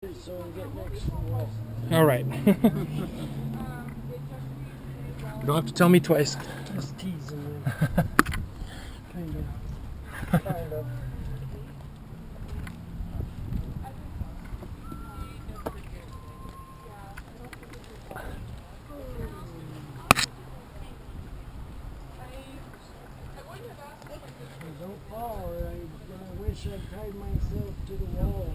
So we get next to West. All right. You don't have to tell me twice. Just teasing you. Kind of. Don't fall, or I wish I'd tied myself to the wall.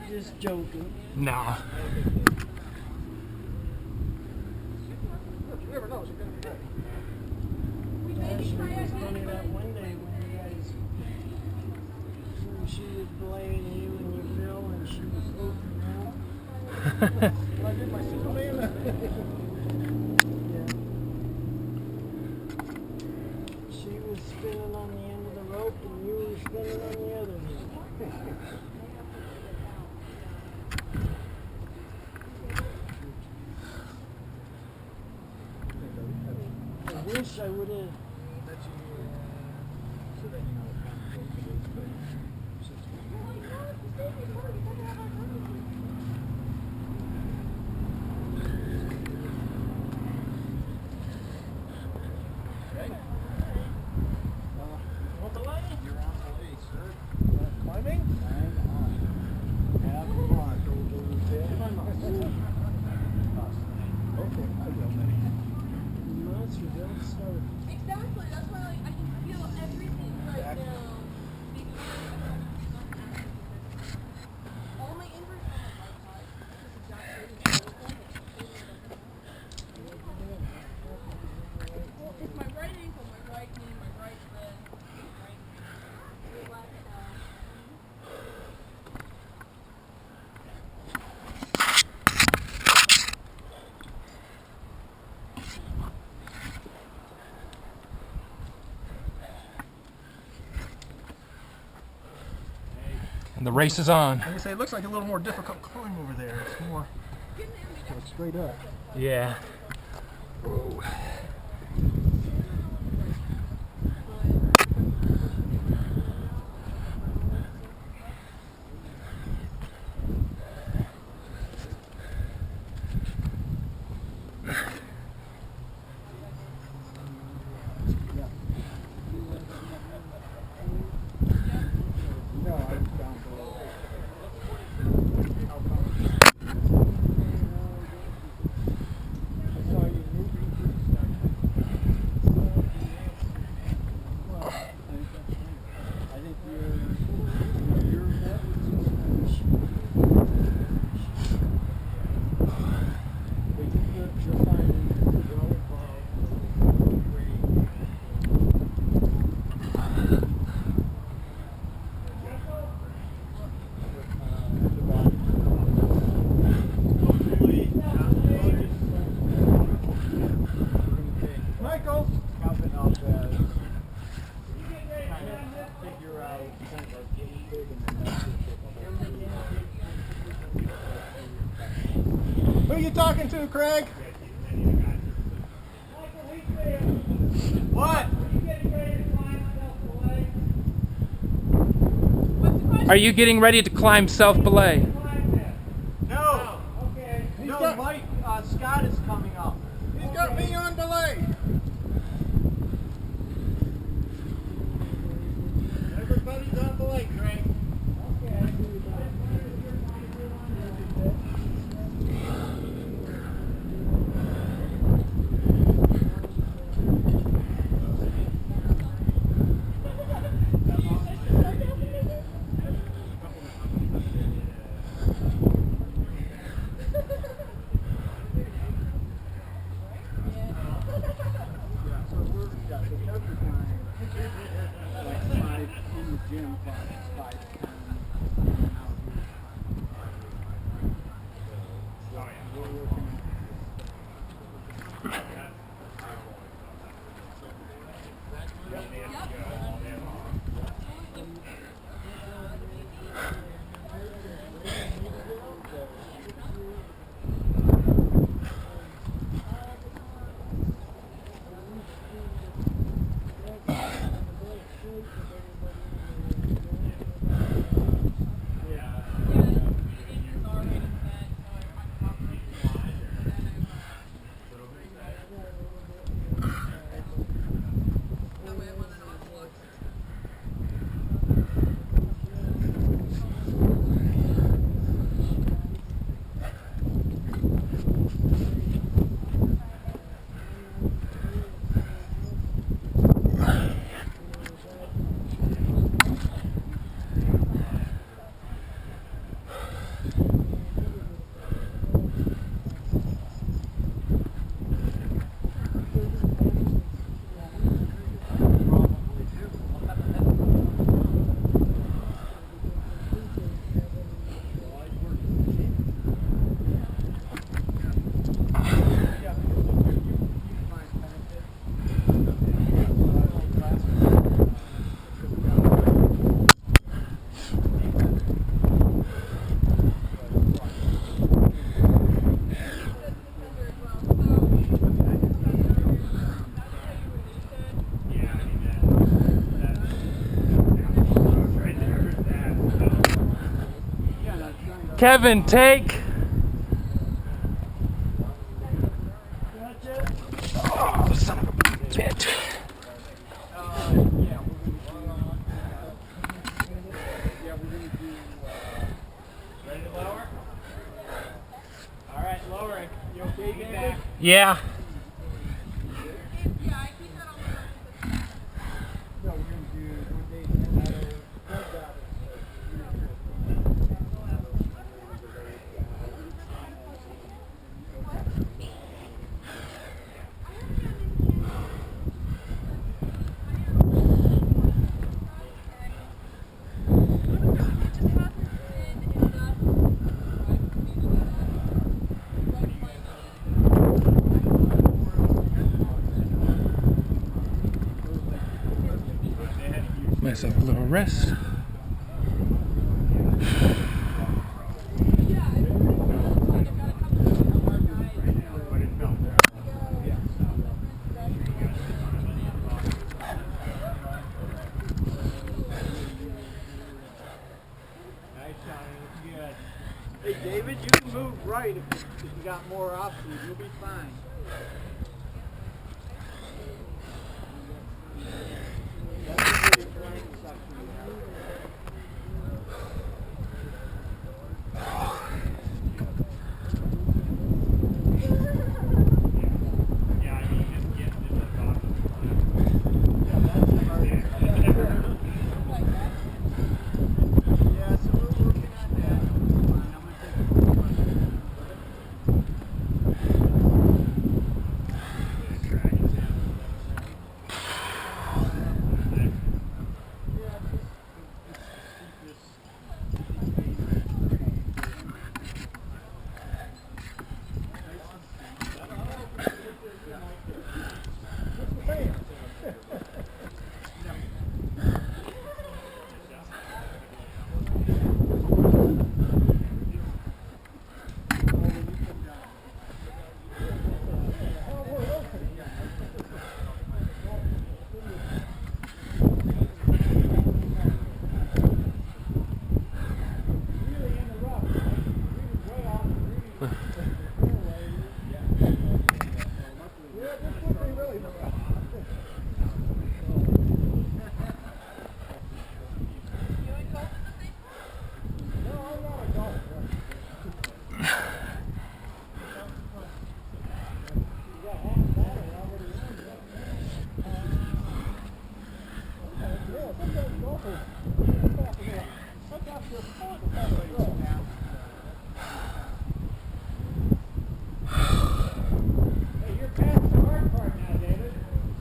Just joking. No. You never know, she's gonna be ready. Ashley was funny that one day when you guys, she was blaying you and you Bill, and she was floating around. I did my Superman. Yeah. She was spinning on the end of the rope, and you were spinning on the other end. I wish I would have. Want the light? You're on the way, sir. Climbing? Hang on. Have fun. Okay, I will. Monster, don't start. Exactly, that's why like, I can feel everything right now. All my injuries are on my right side. Well, it's my right ankle, my right knee, my right leg, my left arm. And the race is on. I say it looks like a little more difficult climb over there. It's more straight up. Yeah. No, I was down below. I saw you moving. Well, I think you're but you're finding really Michael! Jumping off as kind of figure out kind of getting big and then that's it. Who are you talking to, Craig? What? Are you getting ready to climb self-belay? No. Okay. No, Mike, Scott is coming up. He's got me on delay. Everybody's on delay, Craig. Okay. Kevin, take. Oh, son of a bitch. Ready to lower? All right, lowering. You okay, get back? Yeah. No, we're going to do rotation. Myself a little rest. Hey David, you can move right if you got more options. You'll be fine. That's a pretty great section you have.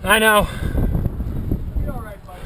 I know. You're all right, buddy.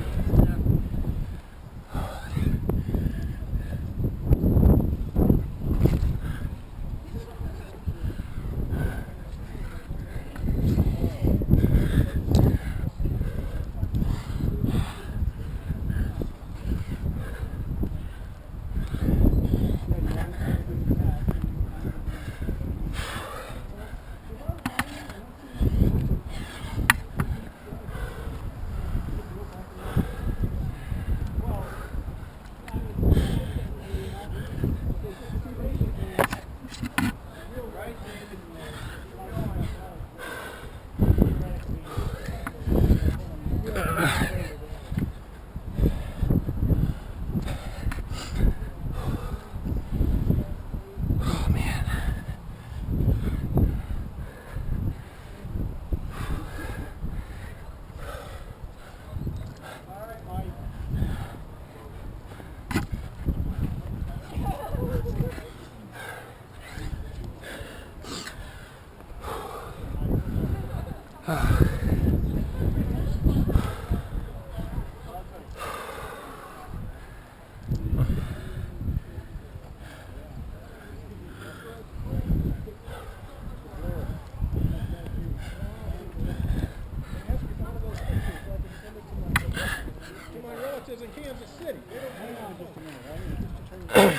Kansas City. Hang on just a minute. I need just to turn the phone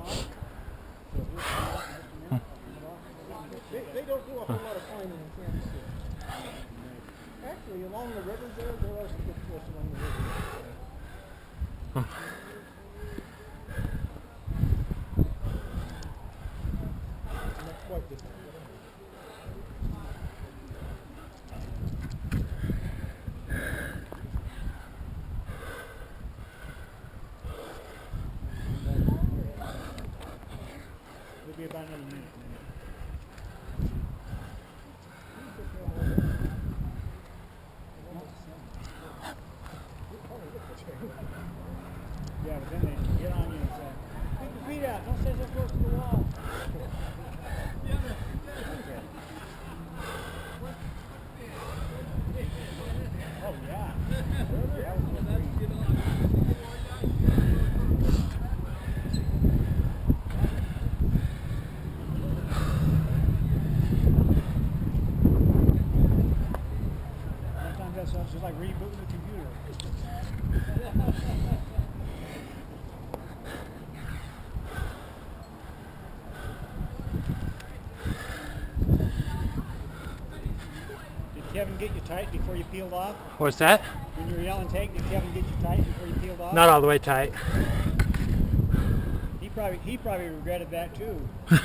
off. So just a minute. They don't do a whole lot of climbing in Kansas City. Actually, along the rivers there are some good cliffs along the rivers. Not quite this way. It'll be about another minute. Yeah, but then they get on you and say, "Take your feet out. Don't stay so close to the wall." Oh yeah. Sometimes that's just like rebooting the computer. Did Kevin get you tight before you peeled off? What's that? When you were yelling take, did Kevin get you tight before you peeled off? Not all the way tight. He probably regretted that too. You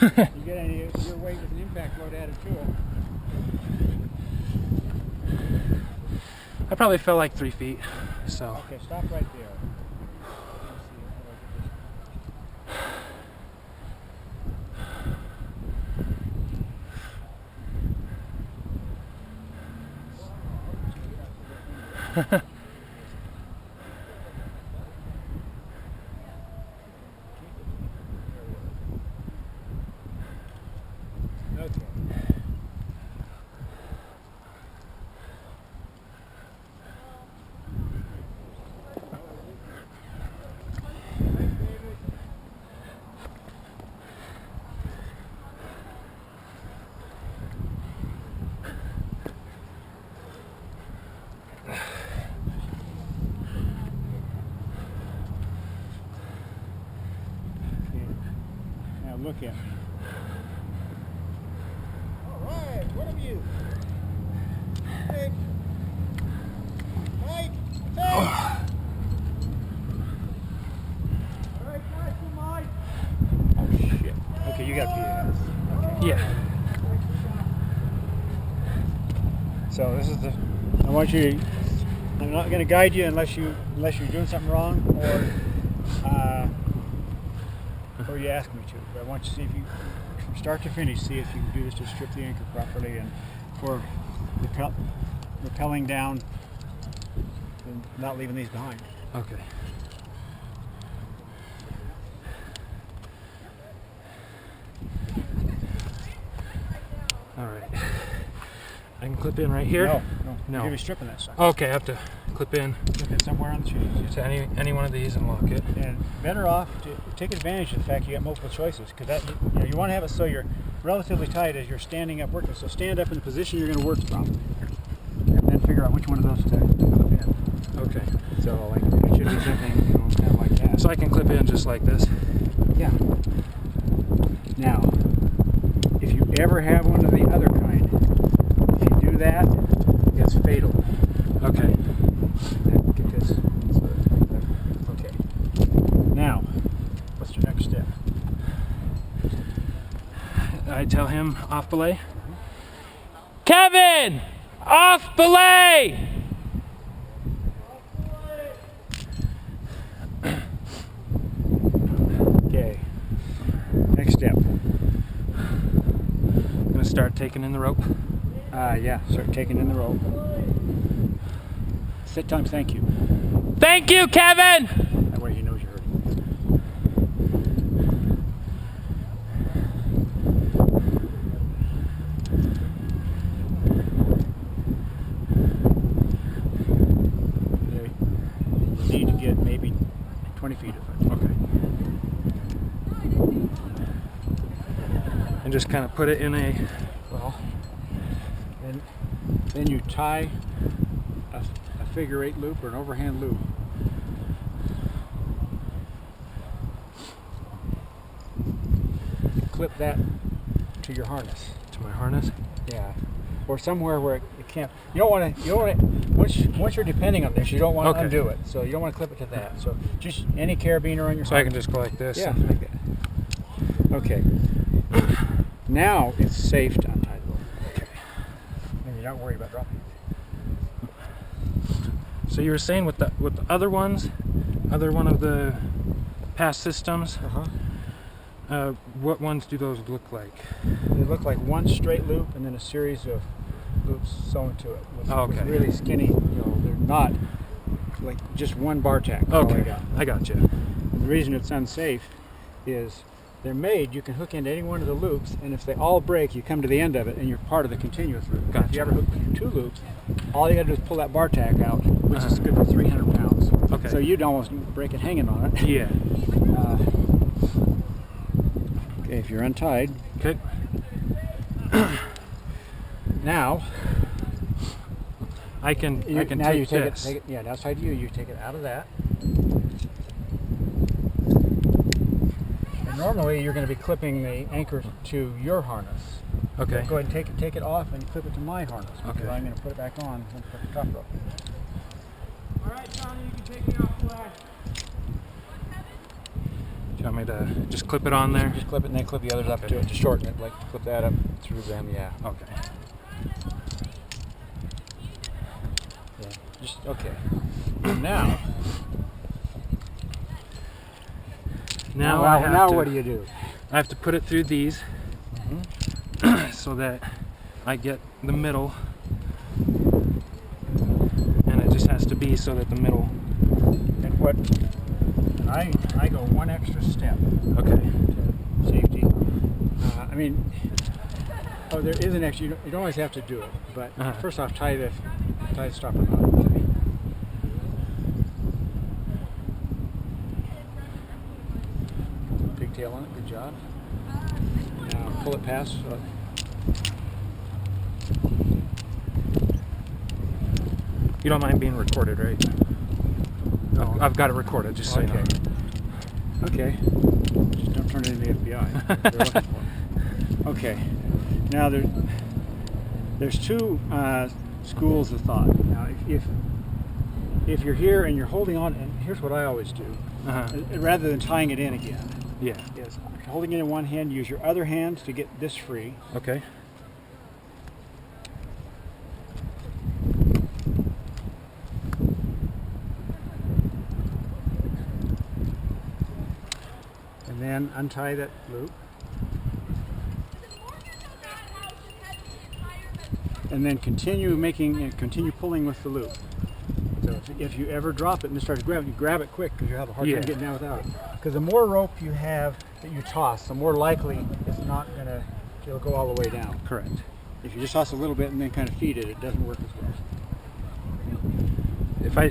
get any your weight with an impact load added to it. I probably fell like 3 feet. So Okay, stop right there. Okay. Now look at me. All right, what have you? Take. Mike, take. All right, guys, come on. Oh shit. Okay, you got PS. Okay. yeah. So this is the. I want you. I'm not going to guide you unless you're doing something wrong or you ask me to. But I want you to see if you, from start to finish, see if you can do this to strip the anchor properly and for rappelling down and not leaving these behind. Okay. All right. I can clip in right here. No. No. You're going to be stripping that sucker. Okay, I have to clip in Somewhere on the trees. to any one of these and lock it. And better off to take advantage of the fact you got multiple choices, because that you want to have it so you're relatively tight as you're standing up working. So stand up in the position you're going to work from, and then figure out which one of those to clip in. Okay. So like it should be something kind of like that. So I can clip in just like this. Yeah. Now, if you ever have one of the other kind, if you do that, it's fatal. Okay. Get this. Okay. Now, what's your next step? I tell him off belay. Kevin! Off belay! Okay. Next step. I'm gonna start taking in the rope. Yeah, start taking in the rope. Sit times thank you. Thank you, Kevin! That way he knows you heard him. There, you need to get maybe 20 feet of it. Okay. And just kind of put it in a, Well, then you tie a figure 8 loop or an overhand loop clip that to your harness. To my harness. Yeah, or somewhere where it can't. You don't want to. You don't want to. Once you're depending on this, you don't want to Okay. undo it. So you don't want to clip it to that. So just any carabiner on your. So I can just go like this. Yeah. Like that. Okay. Now it's safe to untie the rope. Okay. And you're not worried about dropping it. So you were saying with the other ones, other one of the past systems, what ones do those look like? They look like one straight loop and then a series of loops sewn to it. With Okay. really skinny. They're not like just one bar tack. That's all I Okay, got. I got you. The reason it's unsafe is they're made, you can hook into any one of the loops, and if they all break, you come to the end of it, and you're part of the continuous loop. If Gotcha. you ever hook two loops, all you got to do is pull that bar tack out, which is good for 300 pounds. Okay. So you'd almost break it hanging on it. Yeah. Okay, if you're untied, Okay. now I can you take this. Take it. Yeah, now it's tied to you. You take it out of that. And normally you're going to be clipping the anchor to your harness. Okay. Go ahead and take it off and clip it to my harness. Okay. I'm going to put it back on and put the top rope. All right, Johnny, you can take me off flag. Do you want me to just clip it on there? Just clip it and then clip the others up to it to shorten it. Like clip that up through them. Yeah. Okay. Yeah. Just okay. Now. Now I have to, what do you do? I have to put it through these so that I get the middle, and it just has to be so that the middle. And I go one extra step Okay. to safety. I mean, there is an extra. You don't always have to do it, but first off, tie the stopper knot. Okay. Pigtail on it. Good job. Now pull it past. You don't mind being recorded, right? No. I've got it recorded, just so you know. Okay. Just don't turn it into the FBI. They're looking for it. Okay. Now there's two schools of thought. Now, if you're here and you're holding on, and here's what I always do, rather than tying it in again, Yeah. is holding it in one hand, use your other hand to get this free. Okay. And then untie that loop. And then continue pulling with the loop. So if you ever drop it and it starts grabbing, you grab it quick because you have a hard time getting down without it. Because the more rope you have that you toss, the more likely it'll go all the way down. Correct. If you just toss a little bit and then kind of feed it, it doesn't work as well.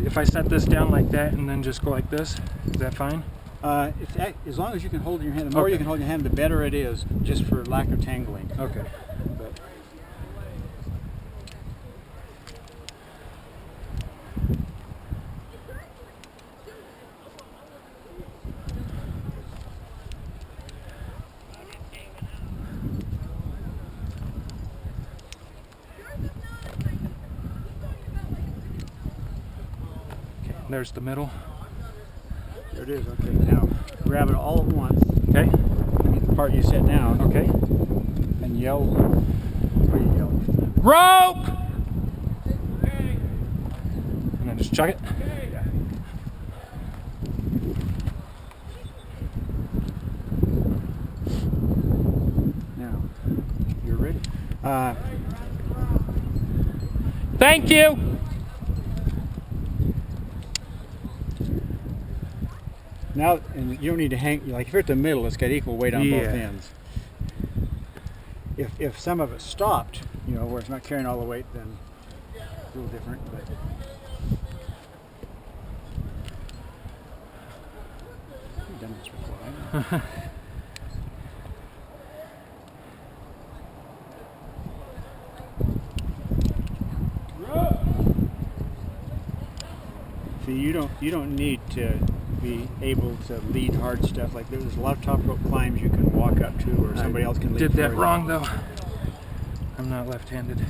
If I set this down like that and then just go like this, is that fine? As long as you can hold in your hand, the more you can hold in your hand, the better it is, just for lack of tangling. Okay. But, There's the middle. there it is. Okay. Now grab it all at once. Okay. The part you set down. Okay. And yell. What do you yell? Rope! And then just chuck it. Now, you're ready. Thank you! Now, and you don't need to hang. Like if you're at the middle, it's got equal weight on both Yeah. ends. If some of it stopped, where it's not carrying all the weight, then it's a little different. But I've done this before. I know. See, you don't need to be able to lead hard stuff. Like there's a lot of top rope climbs you can walk up to, or somebody else can lead. Did that for you. wrong though. I'm not left-handed.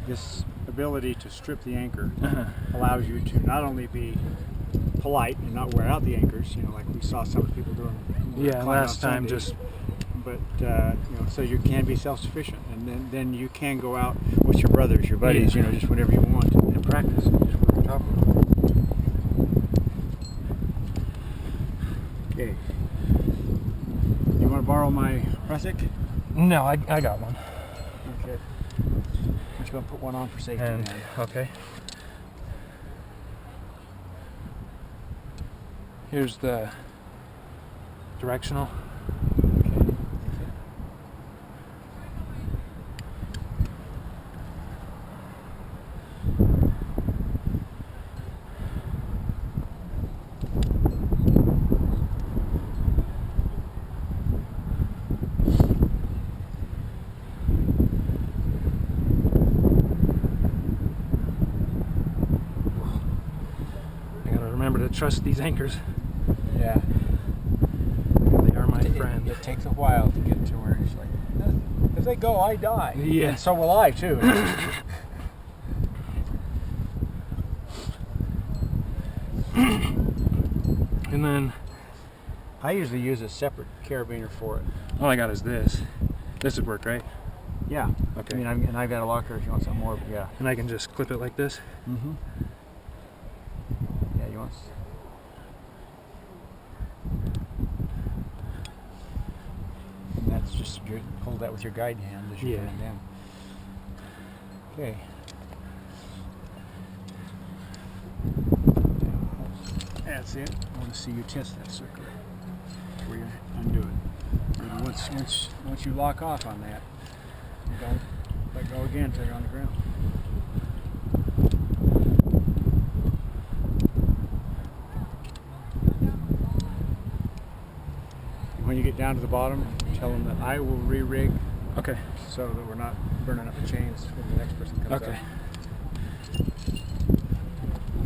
This ability to strip the anchor allows you to not only be polite and not wear out the anchors, you know, like we saw some of the people doing. Yeah, climbing last on time Sundays, just. but you know, so you can be self-sufficient, and then you can go out with your brothers, your buddies, Yeah. you know, just whenever you want, and practice. And just work on top of it. Okay. You want to borrow my Prusik? No, I got one. Okay. I'm just going to put one on for safety. And then. okay. Here's the directional. Okay. I gotta remember to trust these anchors. Yeah. They are my friend. It takes a while to get to where it's like, if they go, I die. Yeah. And so will I too. And then I usually use a separate carabiner for it. all I got is this. This would work, right? Yeah. Okay. I mean, and I've got a locker if you want something more, but yeah. And I can just clip it like this. Mm-hmm. Yeah, you want. And that's just you hold that with your guide hand as you're Yeah. going down. Okay. That's it. I want to see you test that circle before you undo it. And once you lock off on that, you don't let go again until you're on the ground. When you get down to the bottom, tell them that I will re-rig Okay. so that we're not burning up the chains when the next person comes Okay. up.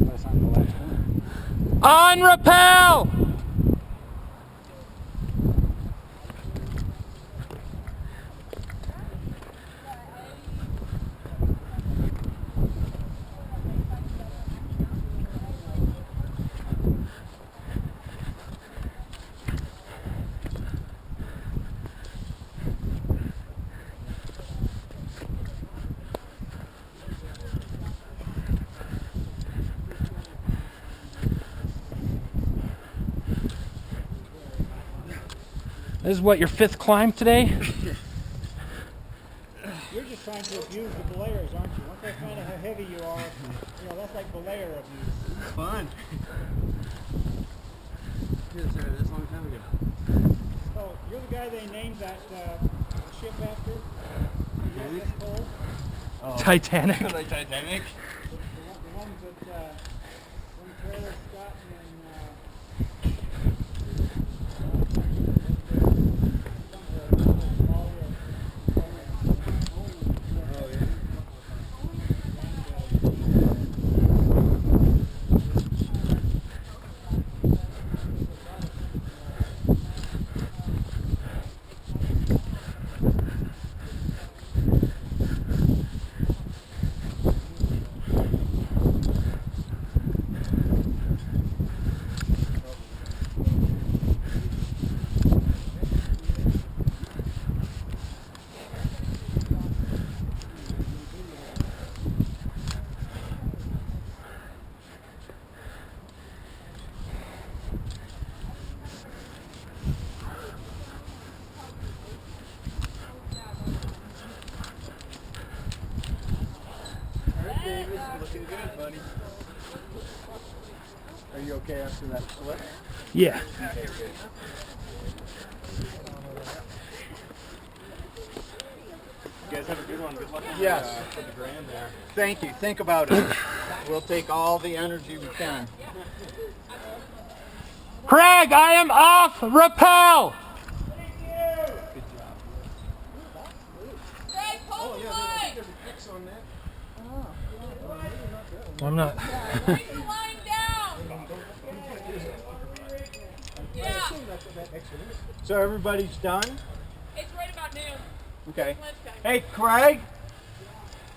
That's not the last one. On rappel! This is what, your 5th climb today? You're just trying to abuse the belayers, aren't you? Once I find out how heavy you are, you know, that's like belayer abuse. It's fun. Yes, sir. That's a long time ago. So, you're the guy they named that ship after? The USS Cole? Titanic. Like Titanic. The ones that when Taylor Scott Looking good, buddy. Are you okay after that flip? Yeah. Okay, good. You guys have a good one. Good luck on Yes. the grand there. Thank you. Think about it. We'll take all the energy we can. Craig, I am off rappel. Greg, hold the line. There's an X on that. I'm not. Break the line down. Yeah, So everybody's done? it's right about noon. Okay. Lunchtime. Hey, Craig,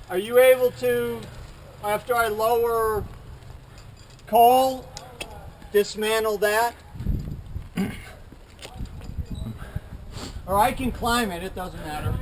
are you able to, after I lower coal, dismantle that? Or I can climb it, it doesn't matter.